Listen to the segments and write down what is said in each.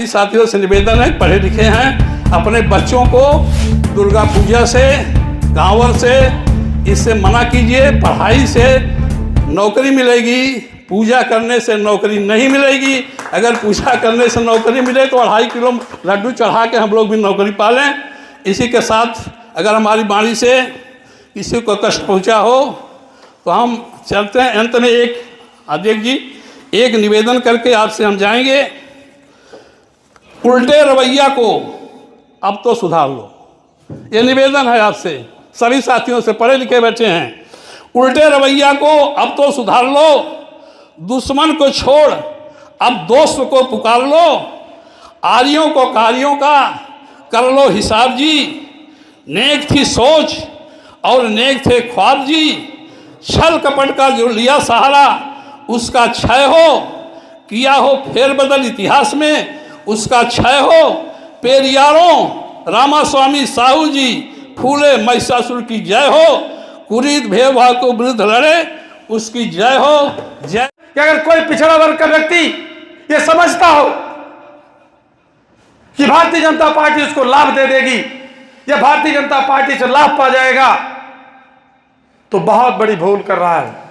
साथियों से निवेदन है, पढ़े लिखे हैं, अपने बच्चों को दुर्गा पूजा से, गांवर से इससे मना कीजिए। पढ़ाई से नौकरी मिलेगी, पूजा करने से नौकरी नहीं मिलेगी। अगर पूजा करने से नौकरी मिले तो 2.5 किलो लड्डू चढ़ा के हम लोग भी नौकरी पालें। इसी के साथ अगर हमारी वाणी से किसी को कष्ट पहुंचा हो तो हम चलते हैं। अंत में एक अध्यक्ष जी एक निवेदन करके आपसे हम जाएंगे। उल्टे रवैया को अब तो सुधार लो, ये निवेदन है आपसे, सभी साथियों से, पढ़े लिखे बैठे हैं। उल्टे रवैया को अब तो सुधार लो, दुश्मन को छोड़ अब दोस्त को पुकार लो, आर्यों को कार्यों का कर लो हिसाब जी। नेक थी सोच और नेक थे ख्वाब जी, छल कपट का जो लिया सहारा उसका क्षय हो, किया हो फेरबदल इतिहास में उसका क्षय हो। पेरियारों रामास्वामी साहू जी, फूले महिषासुर की जय हो, कुरीत भेदभाव को विरुद्ध लड़े उसकी जय हो। जय। कि अगर कोई पिछड़ा वर्ग का व्यक्ति ये समझता हो कि भारतीय जनता पार्टी उसको लाभ दे देगी या भारतीय जनता पार्टी से लाभ पा जाएगा, तो बहुत बड़ी भूल कर रहा है।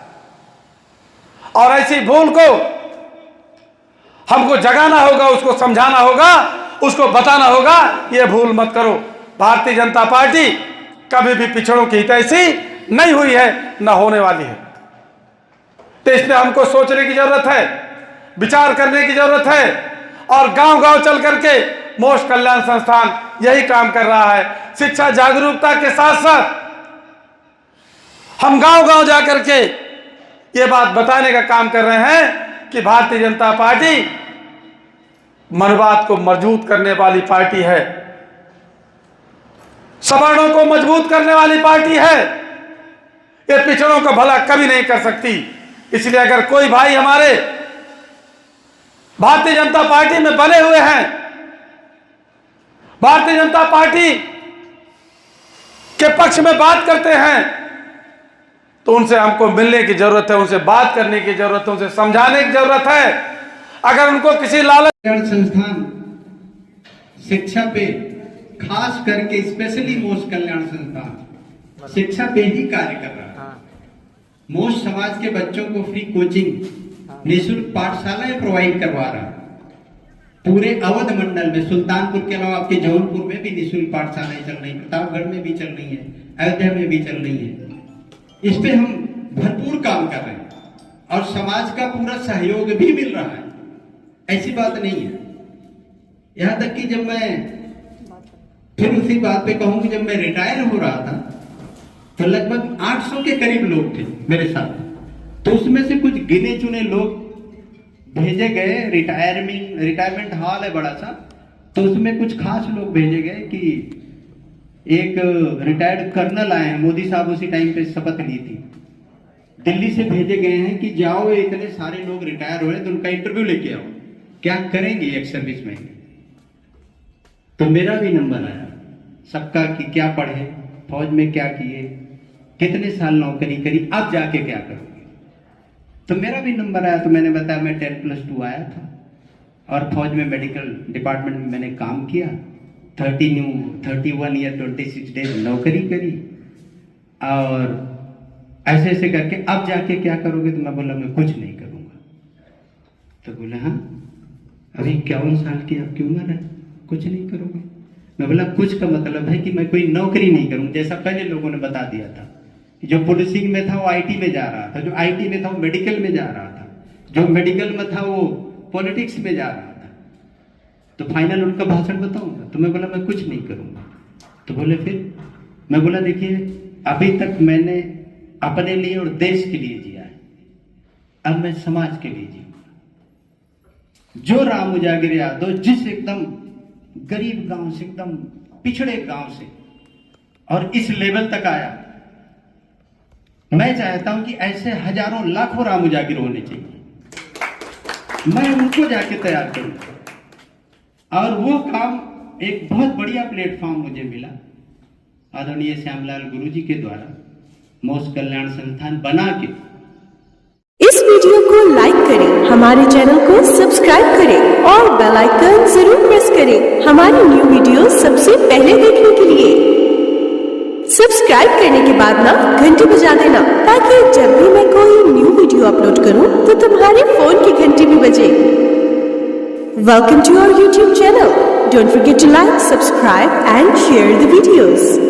और ऐसी भूल को हमको जगाना होगा, उसको समझाना होगा, उसको बताना होगा, ये भूल मत करो। भारतीय जनता पार्टी कभी भी पिछड़ों की हितैषी नहीं हुई है, न होने वाली है। तो इसमें हमको सोचने की जरूरत है, विचार करने की जरूरत है। और गांव गांव चल करके मोक्ष कल्याण संस्थान यही काम कर रहा है। शिक्षा जागरूकता के साथ साथ हम गांव गांव जाकर के ये बात बताने का काम कर रहे हैं कि भारतीय जनता पार्टी मनवाद को मजबूत करने वाली पार्टी है, सवर्णों को मजबूत करने वाली पार्टी है, ये पिछड़ों का भला कभी नहीं कर सकती। इसलिए अगर कोई भाई हमारे भारतीय जनता पार्टी में बने हुए हैं, भारतीय जनता पार्टी के पक्ष में बात करते हैं, तो उनसे हमको मिलने की जरूरत है, उनसे बात करने की जरूरत है, उनसे समझाने की जरूरत है। अगर उनको किसी लालच संस्थान शिक्षा पे खास करके स्पेशली मोक्ष कल्याण संस्थान शिक्षा पे ही कार्य कर रहा है। मोक्ष समाज के बच्चों को फ्री कोचिंग निःशुल्क पाठशालाएं प्रोवाइड करवा रहा है। पूरे अवध मंडल में सुल्तानपुर के अलावा आपके जौनपुर में भी निःशुल्क पाठशालाएं चल रही है, प्रतापगढ़ में भी चल रही है, अयोध्या में भी चल रही है। इस पे हम भरपूर काम कर रहे हैं और समाज का पूरा सहयोग भी मिल रहा है, ऐसी बात नहीं है। यहां तक कि जब मैं फिर उसी बात पे कहूं कि जब मैं रिटायर हो रहा था तो लगभग 800 के करीब लोग थे मेरे साथ, तो उसमें से कुछ गिने चुने लोग भेजे गए। रिटायरमेंट हॉल है बड़ा सा, तो उसमें कुछ खास लोग भेजे गए कि एक रिटायर्ड कर्नल आए हैं, मोदी साहब उसी टाइम पे शपथ ली थी, दिल्ली से भेजे गए हैं कि जाओ इतने सारे लोग रिटायर हुए तो उनका इंटरव्यू लेके आओ, क्या करेंगे एक सर्विस में। तो मेरा भी नंबर आया सबका कि क्या पढ़े, फौज में क्या किए, कितने साल नौकरी करी, अब जाके क्या करोगे। तो मेरा भी नंबर आया, तो मैंने बताया मैं 10+2 आया था और फौज में मेडिकल डिपार्टमेंट में मैंने काम किया, 31 ईयर 26 डेज नौकरी करी और ऐसे ऐसे करके अब जाके क्या करोगे। तो मैं बोला मैं कुछ नहीं करूंगा। तो बोला हाँ अभी 51 साल की आपकी उम्र है, कुछ नहीं करोगे। मैं बोला कुछ का मतलब है कि मैं कोई नौकरी नहीं करूं, जैसा पहले लोगों ने बता दिया था। जो पुलिसिंग में था वो आईटी में जा रहा था, जो आईटी में था वो मेडिकल में जा रहा था, जो मेडिकल में था वो पॉलिटिक्स में जा रहा था। तो फाइनल उनका भाषण बताऊंगा। तो मैं बोला मैं कुछ नहीं करूंगा। तो बोले फिर। मैं बोला देखिए अभी तक मैंने अपने लिए और देश के लिए जिया है, अब मैं समाज के लिए जीऊंगा। जो राम उजागर यादव जिस एकदम गरीब गांव से, एकदम पिछड़े गांव से और इस लेवल तक आया, मैं चाहता हूं कि ऐसे हजारों लाखों राम उजागर होने चाहिए। मैं उनको जाके तैयार करूंगा और वो काम एक बहुत बढ़िया प्लेटफॉर्म मुझे मिला आदरणीय श्यामलाल गुरुजी के द्वारा मोक्ष कल्याण संस्थान बना के। इस वीडियो को लाइक करें हमारे चैनल को सब्सक्राइब करें और बेल आइकन जरूर प्रेस करें हमारी न्यू वीडियो सबसे पहले देखने के लिए। सब्सक्राइब करने के बाद ना घंटी बजा देना, ताकि जब भी मैं कोई न्यू वीडियो अपलोड करूं तो तुम्हारे फोन की घंटी भी बजे। Welcome to our YouTube channel. Don't forget to like, subscribe and share the videos.